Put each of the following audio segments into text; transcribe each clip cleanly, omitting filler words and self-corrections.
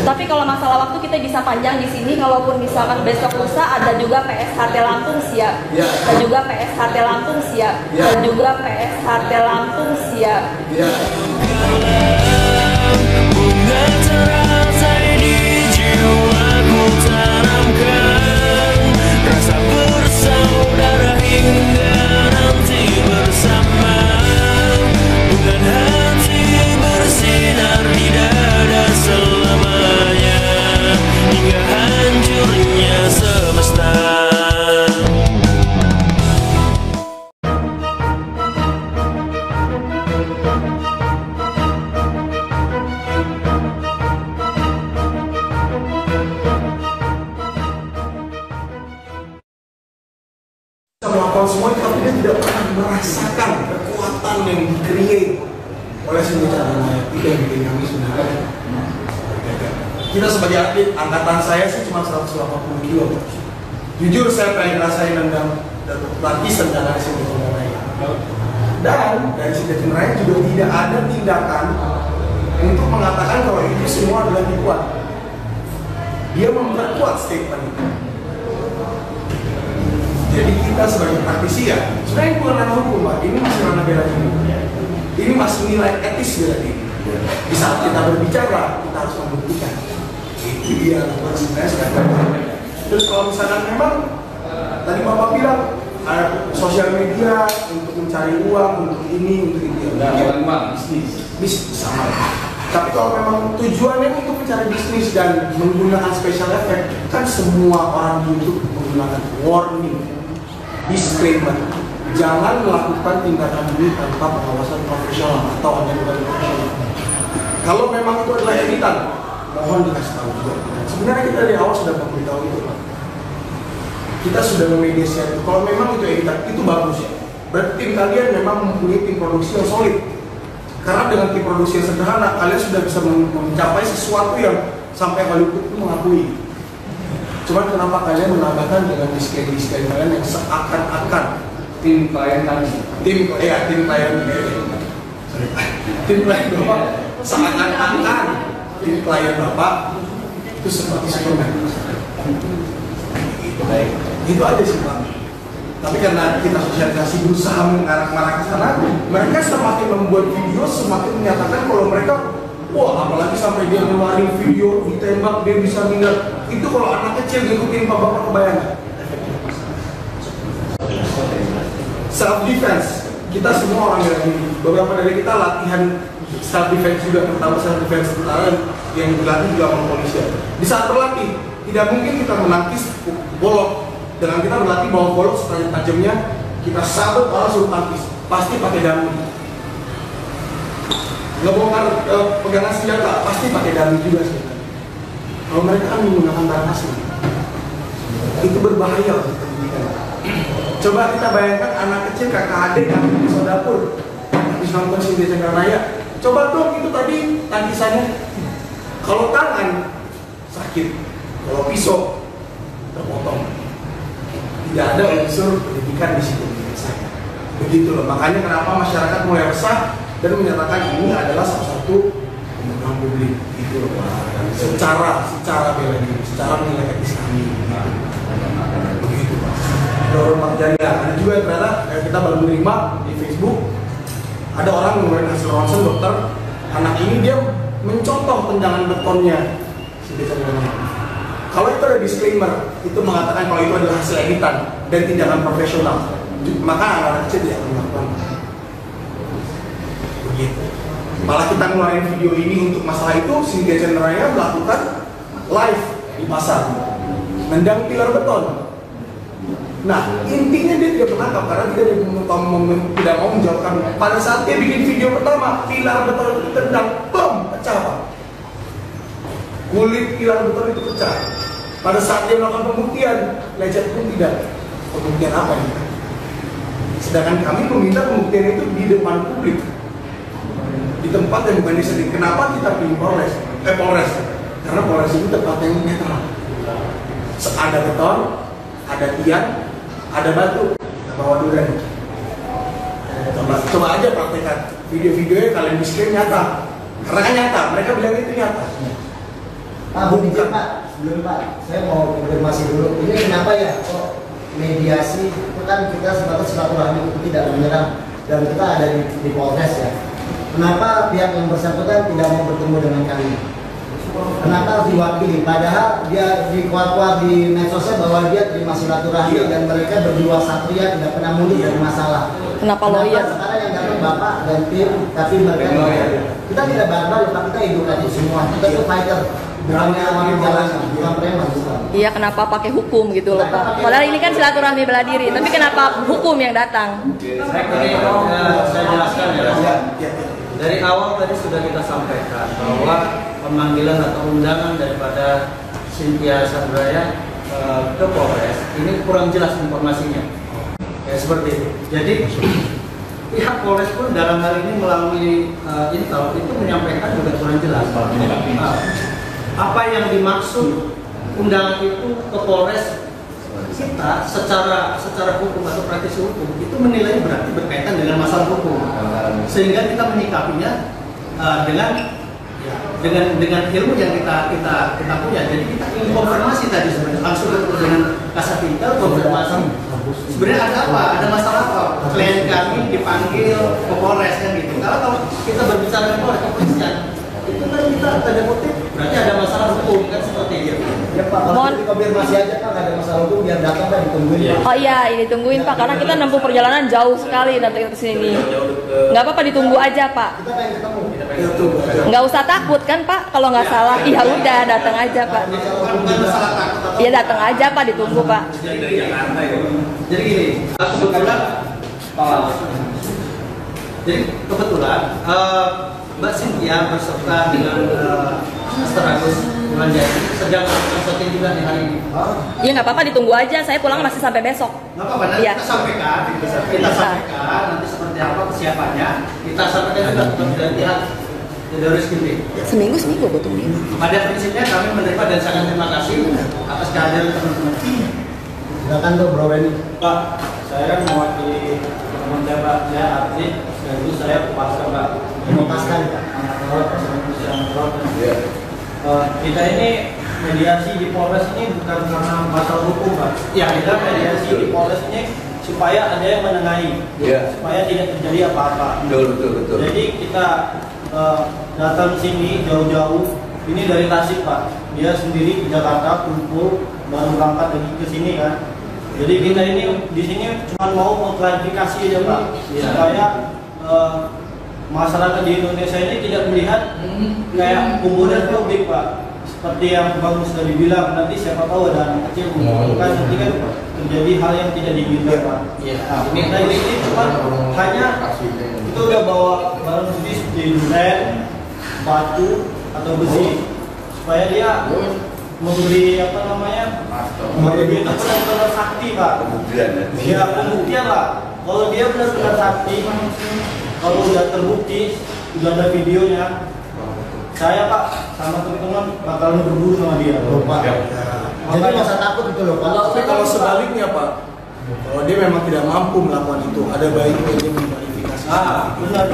Tapi kalau masalah waktu kita bisa panjang di sini. Kalaupun misalkan besok lusa ada juga PSHT Lampung siap. Ada juga PSHT Lampung siap. Ada juga PSHT Lampung siap. Bunga teratai di jiwaku tanamkan rasa bersaudara hingga nanti bersama. Bukan hati bersinar di dada selamanya hingga hancurnya semesta. Melakukan semua itu, tapi dia tidak pernah merasakan kekuatan yang di-create oleh Sindikat Raya. Itu yang bikin kami sebenarnya. Kita sebagai atlet, angkatan saya sih cuma 180 kilo. Jujur saya pengen ngerasain nendang lapis tendangan Sindikat Raya. Dan dari Sindikat Raya juga tidak ada tindakan untuk mengatakan kalau itu semua adalah tipuan. Dia memperkuat statement itu. Jadi kita sebagai praktisi ya, sebenarnya bukan ranah hukum, Pak. Ini masih ranah bela diri. Ini masih nilai etis bela diri. Di saat kita berbicara, kita harus membuktikan. Itu dia sebenarnya sekarang. Terus kalau misalkan memang tadi Bapak bilang ada sosial media untuk mencari uang, untuk ini, untuk itu. Bisnis sama. Tapi kalau memang tujuannya untuk mencari bisnis dan menggunakan special effect, kan semua orang di YouTube menggunakan warning, disclaimer, jangan melakukan tindakan ini tanpa pengawasan profesional atau agen profesional. Kalau memang itu adalah editan, mohon dikasih tahu juga. Sebenarnya kita dari awal sudah memberitahu itu, Pak. Kita sudah memediasi itu. Kalau memang itu editan, itu bagus ya. Berarti tim kalian memang mempunyai tim produksi yang solid. Karena dengan tim produksi yang sederhana, kalian sudah bisa mencapai sesuatu yang sampai Hollywood itu mengakui. Cuman kenapa kalian menambahkan dengan disclaimer kalian yang seakan-akan tim klien tadi, tim klien Bapak seakan-akan tim klien Bapak itu seperti Superman. Itu aja sih Pak. Tapi karena kita sosialisasi berusaha mengarah ke sana, mereka semakin membuat video, semakin menyatakan kalau mereka, wah apalagi sampai dia ngeluarin video ditembak dia bisa meninggal. Itu kalau anak kecil ngikutin Pak Bapak kebayang. Self defense, kita semua orang yang beberapa dari kita latihan self defense juga, terutama self defense yang dilatih juga sama polisi. Di saat berlatih, tidak mungkin kita menangkis bolok. Dengan kita berlatih bawa golok setajam-tajamnya, kita sabut orang suruh tangkis, pasti pakai dami. Ngebongkar pegangan senjata, pasti pakai dami juga sebenarnya. Kalau mereka kan menggunakan barang asli, itu berbahaya untuk pendidikan. Coba kita bayangkan anak kecil kakak adik yang di pisau dapur, habis nonton Sindikat Raya. Coba dong itu tadi tangkisannya. Kalau tangan sakit, kalau pisau terpotong. Tidak ada unsur pendidikan di situ menurut saya. Begitu loh, makanya kenapa masyarakat mulai resah dan menyatakan ini adalah salah satu pembunuhan publik. Gitu loh Pak. Secara bela diri, secara menilai etis kami. Begitu Pak. Dorong jariah. Ada juga ternyata kita baru menerima di Facebook ada orang mengeluarkan hasil ronsen dokter, anak ini dia mencontoh tendangan betonnya. Kalau itu ada disclaimer, itu mengatakan kalau itu adalah hasil editan dan tindakan profesional, maka anak kecil tidak melakukan. Begitu. Malah kita ngeluarin video ini untuk masalah itu, Sindikat Raya melakukan live di pasar, nendang pilar beton. Nah, intinya dia tidak tertangkap karena tidak mau menjawabkan. Pada saat dia bikin video pertama, pilar beton itu tendang, bom, pecah Pak. Kulit pilar beton itu pecah. Pada saat dia melakukan pembuktian, lecet pun tidak. Pembuktian apa ini? Sedangkan kami meminta pembuktian itu di depan publik, di tempat yang bukan disediakan. Kenapa kita pilih Polres? Karena Polres itu tempat yang netral. Ada beton, ada tiang, ada batu, bawa durian. Coba aja praktekkan video-videonya kalian disclaim nyata. Karena kan nyata, mereka bilang itu nyata. Pak, izin Pak, sebelum Pak, saya mau konfirmasi dulu. Ini kenapa ya kok mediasi itu kan kita sebatas silaturahmi itu tidak menyerang dan kita ada di Polres ya. Kenapa pihak yang bersangkutan tidak mau bertemu dengan kami? Kenapa harus diwakili? Padahal dia dikuat-kuat di medsosnya bahwa dia terima silaturahmi dan mereka berdua satria tidak pernah mundur dari masalah. Kenapa lawyer? Sekarang yang datang Bapak dan tim, tapi mereka kita tidak barbar, Pak, kita edukatif semua. Kita tuh fighter. Bukannya orang jalan, bukan preman. Iya, kenapa pakai hukum gitu loh Pak? Padahal ini kan silaturahmi bela diri, tapi kenapa hukum yang datang? Saya jelaskan ya. Dari awal tadi sudah kita sampaikan bahwa pemanggilan atau undangan daripada Cynthia Sandraya ke Polres ini kurang jelas informasinya. Ya seperti itu. Jadi pihak Polres pun dalam hal ini melalui intel itu menyampaikan juga kurang jelas. Apa yang dimaksud undangan itu ke Polres, kita secara hukum atau praktisi hukum itu menilai berarti berkaitan dengan masalah hukum, sehingga kita menyikapinya dengan ilmu yang kita punya. Jadi kita ingin konfirmasi tadi sebenarnya langsung dengan Kasat Intel konfirmasi sebenarnya ada apa, ada masalah apa, klien kami dipanggil ke Polres kan gitu. Kalau kita berbicara dengan Polres kepolisian itu kan kita tanda kutip berarti ada masalah hukum kan seperti itu. Ya Pak, kalau dikonfirmasi aja Pak, nggak ada masalah hukum, biar datang Pak, ditungguin Pak. Oh iya, ini tungguin Pak, karena kita nempuh perjalanan jauh sekali nanti ke sini. Nggak apa-apa, ditunggu aja Pak. Kita pengen ketemu. Nggak usah takut kan Pak, kalau nggak salah. Iya udah, datang aja Pak. Iya datang aja Pak, ditunggu Pak. Jadi gini, kebetulan Mbak Cynthia berserta dengan Master Agus Wulandari sedang syuting juga di hari ini. Iya nggak apa-apa, ditunggu aja. Saya pulang masih sampai besok. Nggak apa-apa, nanti Iya. kita sampaikan nanti seperti apa persiapannya. Kita sampaikan juga kepada pihak dari Rizky. Seminggu gue tungguin. Pada prinsipnya kami menerima dan sangat terima kasih atas kehadiran teman-teman. Silakan tuh Bro Benny. Pak, saya kan mewakili teman saya Pak, saya artis, dan itu saya pasca Pak. Melepaskan Pak. Kita ini mediasi di Polres ini bukan karena masalah hukum Pak. Ya, Kita mediasi di Polres ini supaya ada yang menengahi, supaya tidak terjadi apa-apa. Betul. Jadi kita datang sini jauh-jauh, ini dari Tasik Pak. Dia sendiri di Jakarta kumpul, baru berangkat lagi ke sini kan. Jadi kita ini di sini cuma mau mengklarifikasi aja Pak, supaya masyarakat di Indonesia ini tidak melihat kayak kumpulan publik Pak. Seperti yang Bang Mus sudah dibilang, nanti siapa tahu ada anak kecil kan nanti kan terjadi hal yang tidak diinginkan Pak. Nah ini cuma hanya itu udah bawa barang bukti seperti duren, batu atau besi supaya dia memberi apa namanya memberi benar-benar sakti Pak. Ya pembuktian lah. Kalau dia benar-benar sakti, kalau sudah terbukti, sudah ada videonya, saya Pak sama teman-teman bakal berburu sama dia. Pak. Jadi nggak usah takut itu loh Pak. Tapi kalau sebaliknya Pak, kalau dia memang tidak mampu melakukan itu, ada baiknya dia memverifikasi. Benar.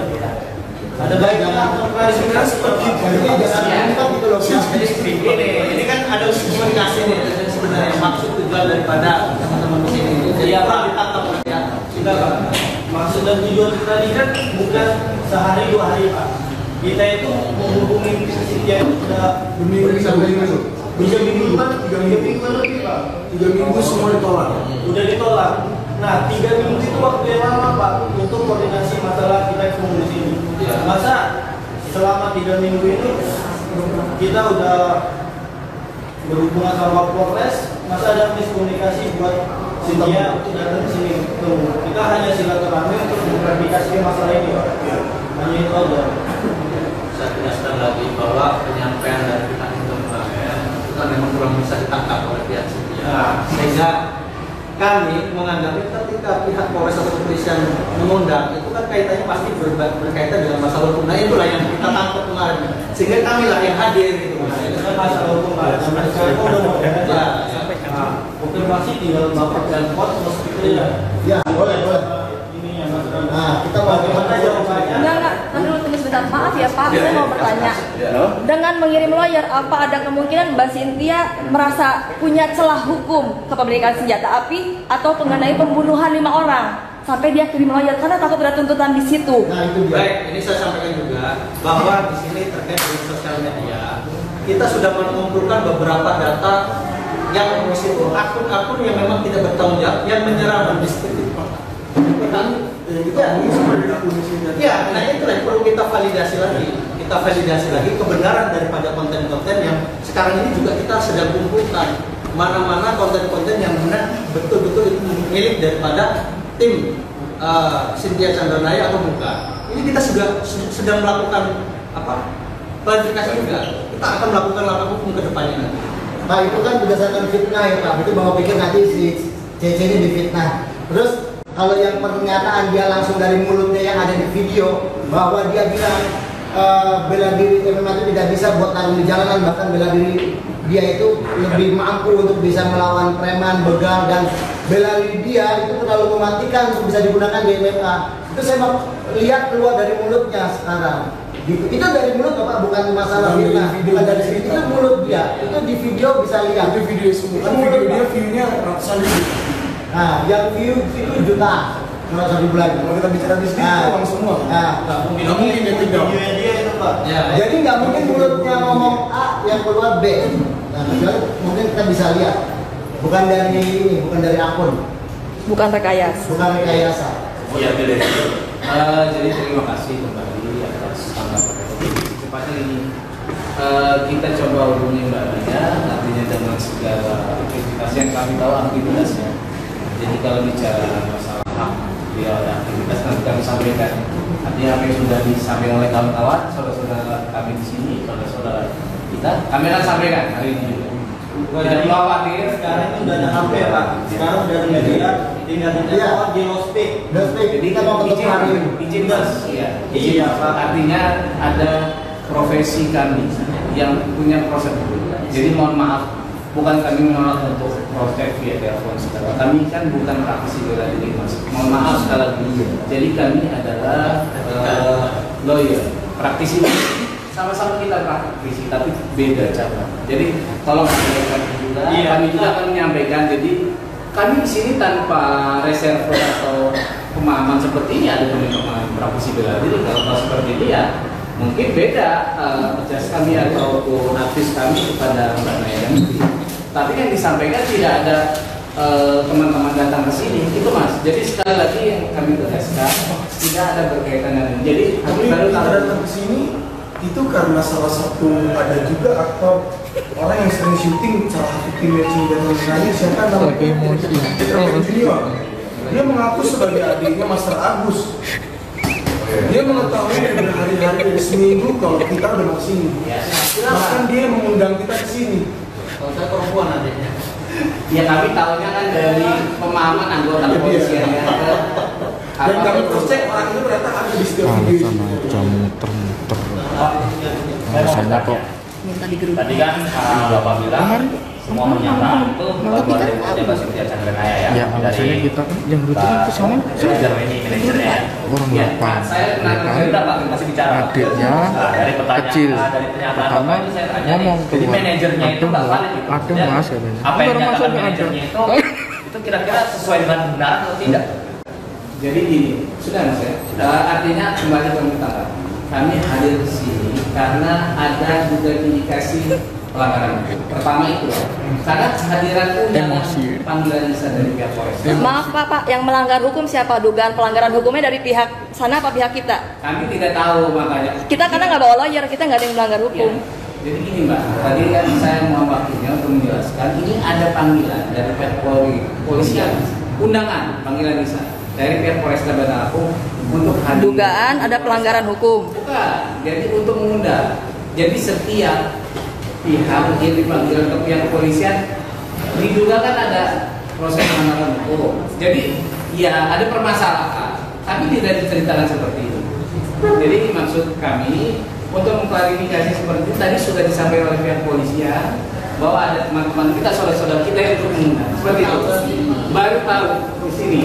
Ada baiknya klarifikasi seperti itu. Jangan lupa gitu loh. Ini kan ada komunikasi nih sebenarnya maksud tujuan daripada teman-teman di sini. Jadi apa ditangkap oleh pihak Kita maksud dan tujuan kita ini kan bukan sehari dua hari Pak. Kita itu menghubungi Cynthia itu sudah Berminggu. 3 minggu kan, 3 minggu lebih Pak. 3 minggu semua ditolak. Udah ditolak. Nah 3 minggu itu waktu yang lama Pak untuk koordinasi masalah kita yang di sini. Masa selama 3 minggu ini kita udah berhubungan sama Polres, masa ada miskomunikasi buat Cynthia untuk datang ke sini. Kita hanya silaturahmi untuk mengklarifikasi masalah ini Pak. Hanya itu aja. Saya jelaskan lagi bahwa penyampaian dari pihak itu kan memang kurang bisa ditangkap oleh pihak Cynthia. Sehingga kami menganggap ketika pihak Polres atau kepolisian mengundang itu kan kaitannya pasti berkaitan dengan masalah hukum. Nah itulah yang kita tangkap kemarin. Sehingga kami lah yang hadir gitu. Itu kan masalah hukum Pak. Sampai sekarang udah mau konfirmasi tinggal Bapak dan Pot atau speakernya. Ya boleh. Ini yang masalah. Nah kita mau Bagaimana jawabannya? Enggak, nanti dulu tunggu sebentar. minta maaf ya Pak, saya mau bertanya. Dengan mengirim lawyer, apa ada kemungkinan Mbak Cynthia merasa punya celah hukum kepemilikan senjata api atau mengenai pembunuhan 5 orang sampai dia kirim lawyer karena takut ada tuntutan di situ? Nah itu dia. Baik, ini saya sampaikan juga bahwa di sini terkait dengan sosial media, kita sudah mengumpulkan beberapa data yang di situ akun-akun yang memang tidak bertanggung jawab yang menyerang mendiskredit fakta. Ya, nah itu yang perlu kita validasi lagi. Kita validasi lagi kebenaran daripada konten-konten yang sekarang ini juga kita sedang kumpulkan. Mana-mana konten-konten yang benar betul-betul itu milik daripada tim Cynthia Chandranaya atau bukan. Ini kita sedang melakukan klarifikasi juga. Kita akan melakukan langkah hukum ke depannya nanti. Pak, itu kan berdasarkan fitnah ya Pak. Itu bahwa pikir nanti si CC ini difitnah. Terus kalau yang pernyataan dia langsung dari mulutnya yang ada di video bahwa dia bilang bela diri MMA itu tidak bisa buat tarung di jalanan, bahkan bela diri dia itu lebih mampu untuk bisa melawan preman, begal, dan bela diri dia itu terlalu mematikan untuk bisa digunakan di MMA. Itu saya lihat keluar dari mulutnya sekarang. Gitu. Itu dari mulut Bapak, bukan masalah fitnah. Bukan dari sini, itu mulut dia. Itu di video bisa lihat. Itu video semua. Kan video dia view-nya ratusan ribu. Nah, yang view itu jutaan. Kalau 1 bulan. Kalau kita bicara di sini uang semua. Nah, nggak mungkin dia tidak. Dia itu Pak. Ya, jadi nggak mungkin mulutnya ngomong A yang keluar B. Nah, mungkin kita bisa lihat. Bukan dari ini, bukan dari akun. Bukan rekayasa. Bukan rekayasa. Iya, jadi terima kasih kembali atas tanggapan. Cepatnya ini kita coba hubungi Mbak Nia, artinya dengan segala aktivitas yang kami tahu aktivitasnya. Jadi kalau bicara masalah hak, dia ada aktivitas nanti kami sampaikan. Artinya apa yang sudah disampaikan oleh kawan-kawan, saudara-saudara kami di sini, saudara-saudara kita, kami akan sampaikan hari ini juga. Tidak perlu khawatir. Sekarang itu udah ada HP Pak. Sekarang udah ada media, tinggal ditelepon di lospek. Jadi kita mau ketemu hari ini. Izin Mas, Iya Pak. artinya ada profesi kami yang punya prosedur. Jadi mohon maaf, bukan kami menolak untuk proses via telepon segala. Kami kan bukan praktisi bela diri Mas. Mohon maaf sekali lagi. Jadi kami adalah lawyer, praktisi. Sama-sama kita praktisi, tapi beda cara. Jadi tolong sampaikan juga. Kami juga akan menyampaikan. Jadi kami di sini tanpa reserve atau pemahaman seperti ini ada pemahaman praktisi bela diri. Kalau seperti ini ya mungkin beda jas kami atau aktif kami kepada Mbak Naya dan Menteri. Tapi yang disampaikan tidak ada teman-teman datang ke sini, itu Mas. Jadi sekali lagi yang kami tegaskan tidak ada berkaitan dengan. Jadi baru datang ke sini itu karena salah satu ada juga aktor orang yang sering syuting salah satu tim matching dan lain-lainnya siapa namanya Junior. Dia mengaku sebagai adiknya Master Agus. Dia mengetahui dari berhari-hari dari seminggu kalau kita udah mau sini. Bahkan dia mengundang kita ke sini. Kalau saya perempuan adiknya. Ya kami tahunya kan dari pemahaman anggota kepolisian ya. Dan kami cross check orang itu ternyata ada di setiap video. Macam muter-muter. Rasanya kok Tadi kan Bapak bilang semua menyerang itu baru ada pejabat Cynthia Chandranaya ya. ya alasannya kita kan yang rutin ke sana manajernya orang ya. depan Kita Pak masih bicara adiknya dari pertanyaan kecil dari pernyataan pertama Bapak itu saya tanya nih. ngomong Jadi keluar manajernya itu ada Bapak mas katanya apa yang masuk dikatakan ada manajernya itu kira-kira sesuai dengan benar atau tidak? Jadi gini, sudah Mas ya. Artinya kembali ke utara. Kami hadir di sini karena ada juga indikasi pelanggaran. Pertama itu, karena kehadiran undangan panggilan Nisa dari pihak Polres. Maaf Pak, yang melanggar hukum siapa? Dugaan pelanggaran hukumnya dari pihak sana apa pihak kita? Kami tidak tahu makanya. Kita karena nggak bawa lawyer, kita nggak ada yang melanggar hukum. Ya. Jadi gini Mbak, tadi kan saya mau waktunya untuk menjelaskan ini ada panggilan dari pihak polisian, undangan panggilan Nisa dari pihak Polres Bandar Lampung untuk hadir. Dugaan ada pelanggaran hukum. Bukan, jadi untuk mengundang. Jadi setiap pihak yang dipanggil ke pihak kepolisian diduga kan ada proses pelanggaran hukum. Jadi ya ada permasalahan, tapi tidak diceritakan seperti itu. Jadi maksud kami untuk mengklarifikasi seperti itu tadi sudah disampaikan oleh pihak kepolisian bahwa ada teman-teman kita, saudara-saudara kita yang untuk mengundang seperti itu. Baru tahu di sini.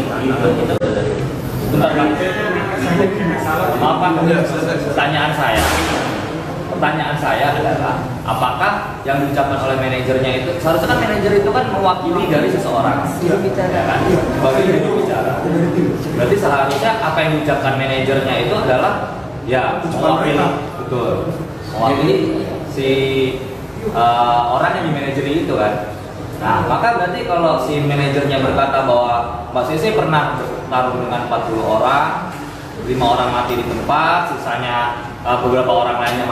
Bentar Pak. Maaf Pak, pertanyaan saya adalah apakah yang diucapkan oleh manajernya itu seharusnya kan manajer itu kan mewakili dari seseorang, ya kan? Sebagai juru bicara. Berarti seharusnya apa yang diucapkan manajernya itu adalah ya mewakili, betul, mewakili si orang yang dimanajeri itu kan. Nah, maka berarti kalau si manajernya berkata bahwa Mbak Sisi pernah bertarung dengan 40 orang, 5 orang mati di tempat, sisanya beberapa orang lainnya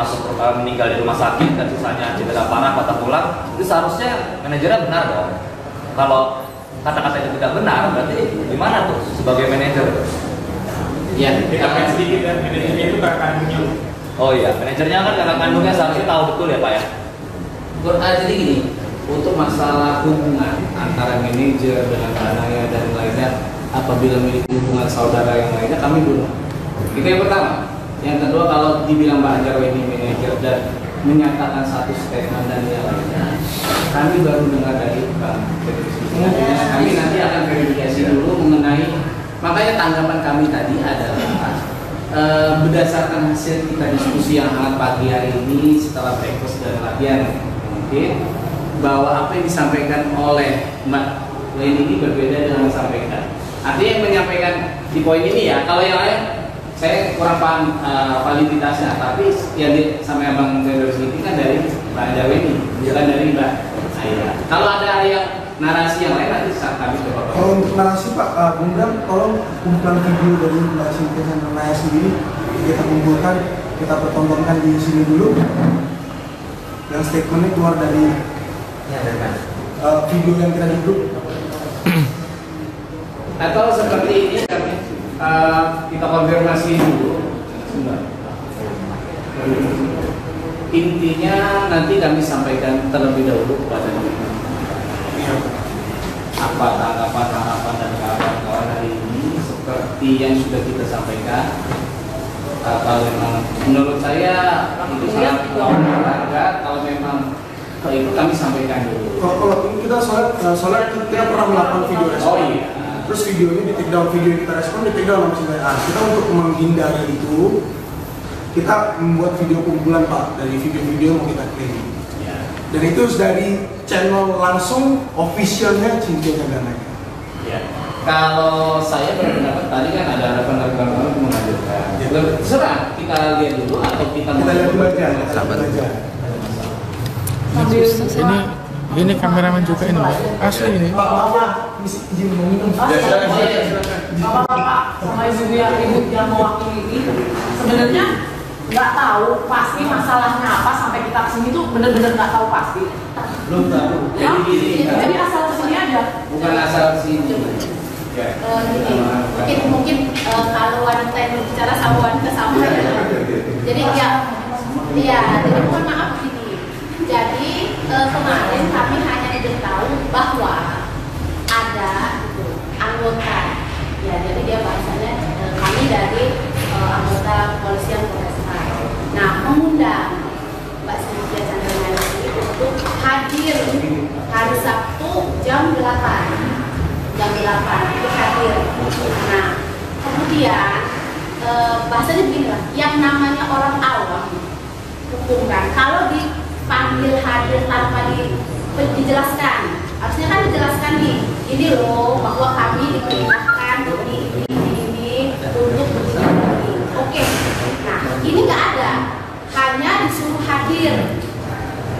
meninggal di rumah sakit, dan sisanya cedera parah, patah tulang, itu seharusnya manajernya benar dong. Kalau kata-kata itu tidak benar, berarti gimana tuh sebagai manajer? Ya, kita sedikit kan, manajernya itu kakak kandungnya. Oh iya, manajernya kan kakak kandungnya seharusnya tahu betul ya Pak ya? Jadi gini, untuk masalah hubungan antara manajer dengan anaknya dan lainnya, apabila memiliki hubungan saudara yang lainnya, kami belum. Itu yang pertama. Yang kedua, kalau dibilang Mbak Jarwo ini manajer dan menyatakan satu statement dan yang lainnya, kami baru dengar dari Bang Federasi. Kami nanti akan verifikasi dulu mengenai, makanya tanggapan kami tadi adalah berdasarkan hasil kita diskusi yang hangat pagi hari ini setelah breakfast dan latihan, mungkin bahwa apa yang disampaikan oleh Mbak Leni ini berbeda dengan yang disampaikan. Artinya yang menyampaikan di poin ini ya, kalau yang lain saya kurang paham validitasnya, tapi yang sampai Abang Federasi ini kan dari Mbak Jarwo ini, bukan dari Mbak Aida. Kalau ada yang narasi yang lain nanti saat kami coba. Kalau untuk narasi Pak, Bung Bram, tolong kumpulan video dari Mbak Cynthia Chandranaya sendiri kita kumpulkan, kita pertontonkan di sini dulu. Yang statementnya keluar dari video yang kita duduk. Atau seperti ini kami kita konfirmasi dulu. Intinya nanti kami sampaikan terlebih dahulu kepada apa tanggapan harapan dan kawan-kawan hari ini seperti yang sudah kita sampaikan. Kalau memang menurut saya itu sangat berharga, kalau memang itu kami sampaikan dulu. Kalau kita soalnya kita pernah melakukan video respon. Oh iya. Terus videonya di take down, video yang kita respon di take down sama Cynthia. Kita untuk menghindari itu, kita membuat video kumpulan Pak dari video-video yang mau kita kirim. Ya. Dan itu dari channel langsung officialnya Cynthia Chandranaya. Ya. Kalau saya berpendapat tadi kan ada harapan-harapan untuk mengajukan. Ya. Terserah kita lihat dulu atau kita lihat dulu aja. Ini kameramen juga ini Mbak. Asli ini. Pak, izin mau minum. Bapak sama ibu yang ribut yang mewakili ini sebenarnya nggak tahu pasti masalahnya apa sampai kita kesini tuh bener-bener nggak tahu pasti. Belum tahu. Jadi asal kesini aja. Bukan asal sini. Mungkin kalau wanita yang berbicara sama wanita sama ya. Jadi jadi mohon maaf gini. Jadi kemarin kami hanya diberitahu bahwa ada anggota, ya jadi dia bahasanya kami dari anggota kepolisian Polresta. Nah, mengundang Mbak Cynthia Chandranaya untuk hadir hari Sabtu jam 8 itu hadir. Nah, kemudian bahasanya begini lah, yang namanya orang awam hukum kan, kalau dipanggil hadir tanpa dijelaskan, harusnya kan dijelaskan nih, ini loh bahwa kami diperintahkan ini untuk begini. Oke, nah ini nggak ada, hanya disuruh hadir.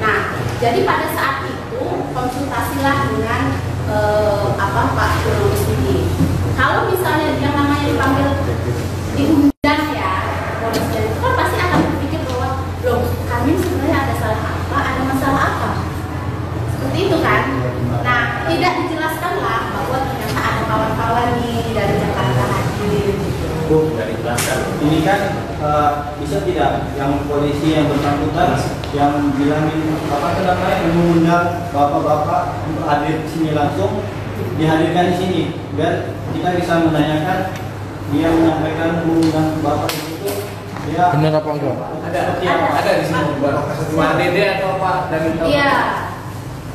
Nah, jadi pada saat itu konsultasilah dengan Pak Jokowi ini. Kalau misalnya yang namanya dipanggil diundang ya, polisian itu kan pasti akan berpikir bahwa loh kami sebenarnya ada salah apa, ada masalah apa, seperti itu kan. Nah, tidak dijelaskan lah bahwa ternyata ada kawan-kawan nih dari Jakarta hadir. Tidak dijelaskan. Ini kan bisa tidak yang polisi yang bersangkutan yang bilangin apa namanya mengundang bapak-bapak untuk hadir di sini langsung dihadirkan di sini biar kita bisa menanyakan dia menyampaikan mengundang bapak itu dia benar apa enggak? Ada di sini Pak Dede atau Pak dari Iya.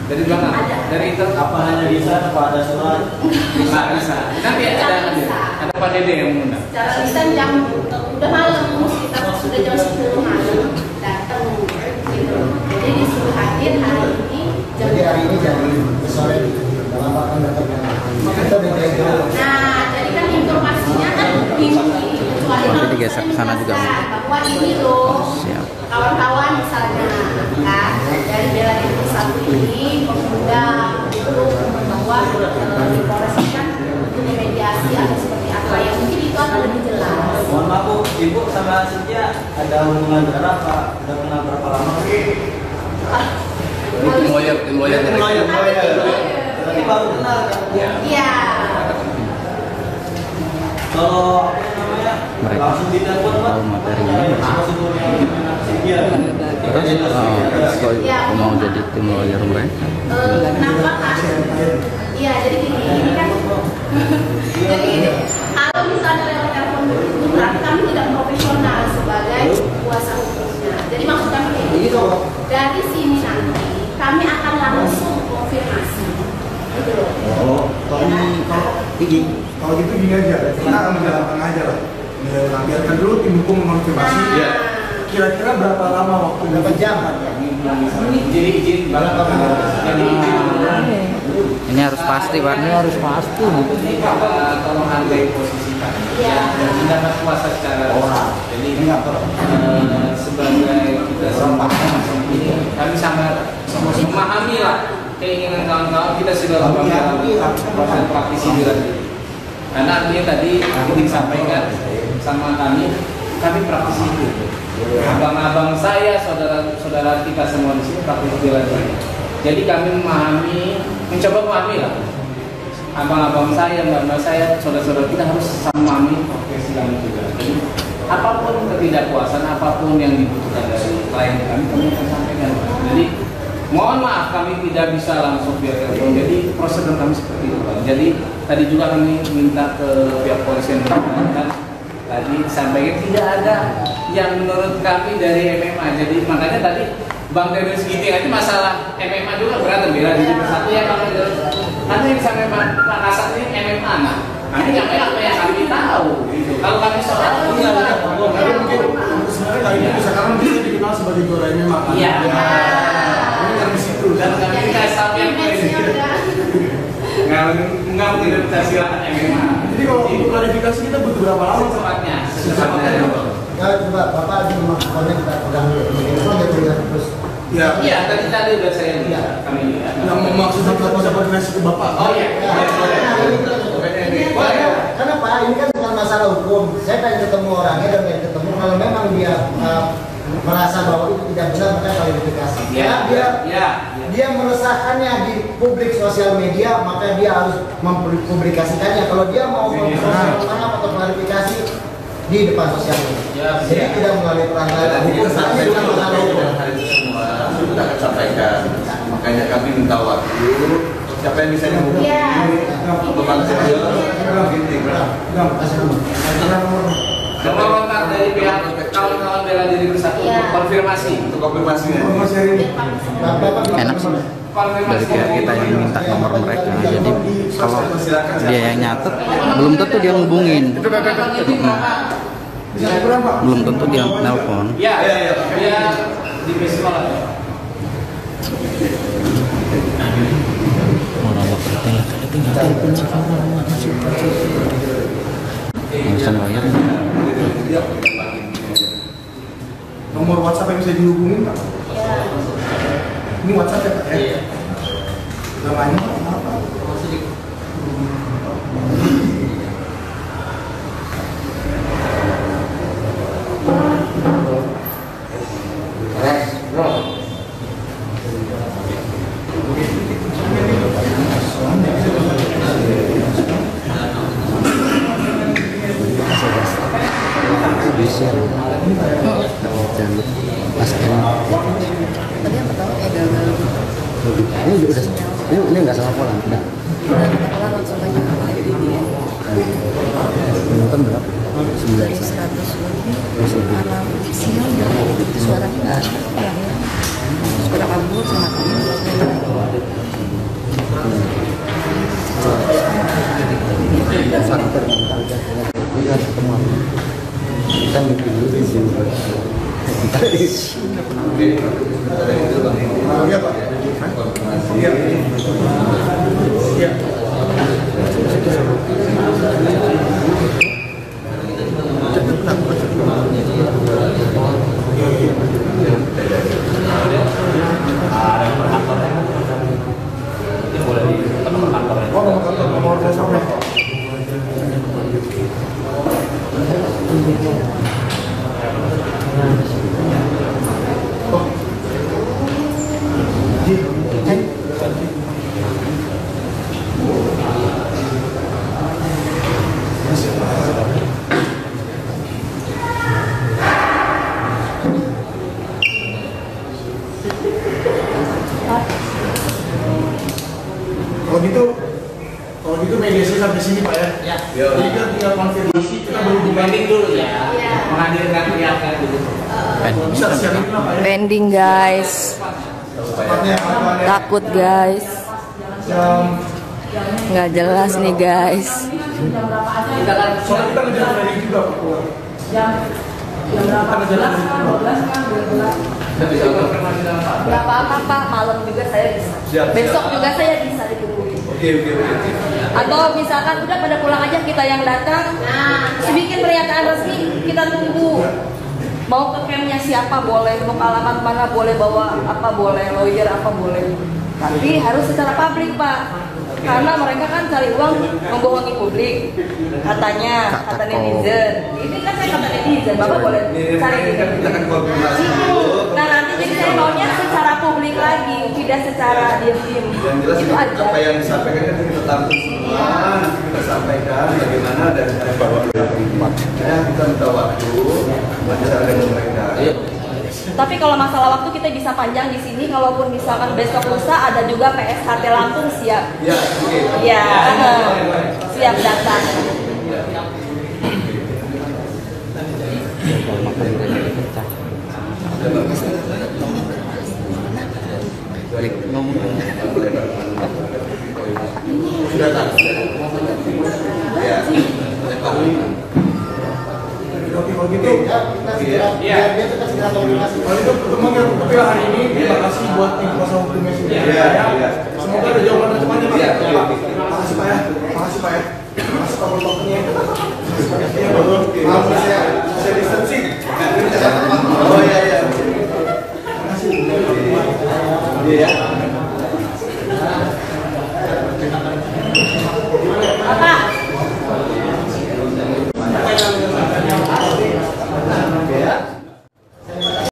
Dari belakang, dari itu Apa hanya bisa apa ada surat? nggak bisa. Nanti ada Pak Dede yang mengundang. Secara lisan jam udah malam, kita sudah jam 10 malam datang gitu. Jadi disuruh hadir hari ini jam. Jadi hari ini jam sore dalam waktu datang. Kita udah jauh. Nah, jadi kan informasinya kan minggu kecuali Nanti kalau digeser ke sana juga. bahwa ini loh Siap. kawan-kawan misalnya kan dari Bela Diri satu ini mengundang itu bahwa di Polres ini kan punya mediasi atau seperti apa ya mungkin itu akan lebih jelas. Mohon maaf Bu, Ibu sama Cynthia ada hubungan berapa? Udah kenal berapa lama? Lawyer. Berarti baru kenal kan? Iya. Kalau apa namanya? Mereka Langsung ditelepon Pak. tahu materinya. Cynthia. Terus kok mau jadi tim lawyer mereka? Kenapa kan? Iya, jadi gini, ini kan jadi gini, kalau misalnya lewat telepon itu berarti kami tidak profesional sebagai kuasa hukumnya. Jadi maksud kami kayak gitu. Dari sini nanti kami akan langsung konfirmasi. Gitu loh. Oh, kalau gitu gini aja, kita akan menjalankan aja lah. Biarkan dulu tim hukum mengonfirmasi. Nah. Kira-kira berapa lama waktu? Berapa jam? Jadi izin banget. Jadi izin. Ini harus pasti, Pak. Ini harus pasti. Tolong hargai posisi kami. Dan mendapat kuasa secara jadi sebagai kita semua ini kami sangat memahami lah keinginan kawan-kawan kita sudah lakukan proses praktisi Bela Diri. Karena artinya tadi disampaikan sama kami praktisi itu. Abang-abang saya, saudara-saudara kita semua di sini praktisi Bela Diri. Jadi kami mencoba memahami lah. Abang-abang saya, mbak-mbak saya, saudara-saudara kita harus sama memahami profesi kami juga. Jadi apapun ketidakpuasan, apapun yang dibutuhkan dari klien kami akan sampaikan. Jadi mohon maaf kami tidak bisa langsung via telepon. Jadi prosedur kami seperti itu, Pak. Jadi tadi juga kami minta ke pihak polisi yang berkaitan. Tadi disampaikan tidak ada yang menurut kami dari MMA. Jadi makanya tadi Bang Dede Segiting aja masalah MMA juga berantem Bela Diri Bersatu ya Bang Dede. Nanti yang disampaikan Pak Kasat ini MMA nah. Kami nyampaikan apa yang kami tahu. Gitu. Kalau kami soal Sebenarnya kali ini bisa karena bisa dikenal sebagai juara MMA. Iya. Ini yang di situ. Dan kami kasih tahu yang nggak tidak bisa silakan MMA. Jadi kalau untuk klarifikasi kita butuh berapa lama? Secepatnya. Ya, coba Bapak di maksudnya kita pegang dulu. Ini dia terus. Ya. Iya, tadi udah saya lihat. Kami lihat. Yang maksudnya kita bisa koordinasi ke Bapak. Oh iya. Karena Pak ini kan bukan masalah hukum. Saya pengen ketemu orangnya dan pengen ketemu kalau memang dia merasa bahwa itu tidak benar maka klarifikasi. Dia meresahkannya di publik sosial media maka dia harus mempublikasikannya. Kalau dia mau sosial atau klarifikasi di depan sosial media. Jadi tidak melalui perantara hukum. Ini bukan masalah hukum. Hari itu semua sudah akan sampaikan. Makanya kami minta waktu. Siapa yang bisa nyambung? Bapak Nomor kontak dari pihak kawan-kawan Bela Diri Bersatu untuk konfirmasi. Untuk konfirmasi. Enak sih dari pihak kita yang minta nomor mereka. Jadi kalau dia yang nyatet, belum tentu dia ngubungin. Belum tentu dia nelpon. Ya, dia di festival. Urusan lawyer. Nomor WhatsApp yang bisa dihubungin Pak? Ini WhatsApp ya Pak ya? Iya. Namanya apa? Ini nggak salah pola, udah. Nonton berapa? 9. 100 lebih. Siang suara nggak ada, suara kabur sama kamu. Iya Pak. Iya. Iya. Kalau gitu mediasi sampai sini Pak ya. Ya. Jadi kan tinggal konfirmasi kita berhubungan Pending dulu ya. Menghadirkan pihak gitu. bisa siapin apa ya? Pending guys. Takut guys. Nggak jelas nih guys. Soalnya kita ngejar pending juga Pak. Jam berapa? 12 kan? Nggak apa-apa, malam juga saya bisa. Siap. Besok juga saya bisa ditungguin. Oke. Atau misalkan udah pada pulang aja kita yang datang, bikin pernyataan resmi kita tunggu. Mau ke campnya siapa boleh, mau ke alamat mana boleh, bawa apa boleh, lawyer apa boleh. Tapi harus secara publik Pak. Karena mereka kan cari uang membohongi publik. Kata netizen. Ini kan saya kata netizen, Bapak boleh cari. Kita kan konfirmasi dulu. Nah nanti jadi saya maunya secara publik lagi, tidak secara diam-diam. Yang jelas Itu aja. apa yang disampaikan kan kita tampung semua, kita sampaikan bagaimana dan bahwa ya kita minta waktu, masalah dengan mereka. Tapi kalau masalah waktu kita bisa panjang di sini. Kalaupun misalkan besok lusa ada juga PSHT Lampung siap. Ya, oke. Ya, siap datang. Sudah tahu. Ya, Oke, kalau gitu biar dia tetap segera komunikasi. Kalau itu pertemuan yang tapi hari ini terima kasih buat tim kuasa hukumnya sudah. Iya. Semoga ada jawaban semuanya Pak. Makasih Pak ya. Makasih Pak ya. Makasih Pak Poltoknya. Iya betul. Maaf saya distancing. Oh iya. Makasih. Iya.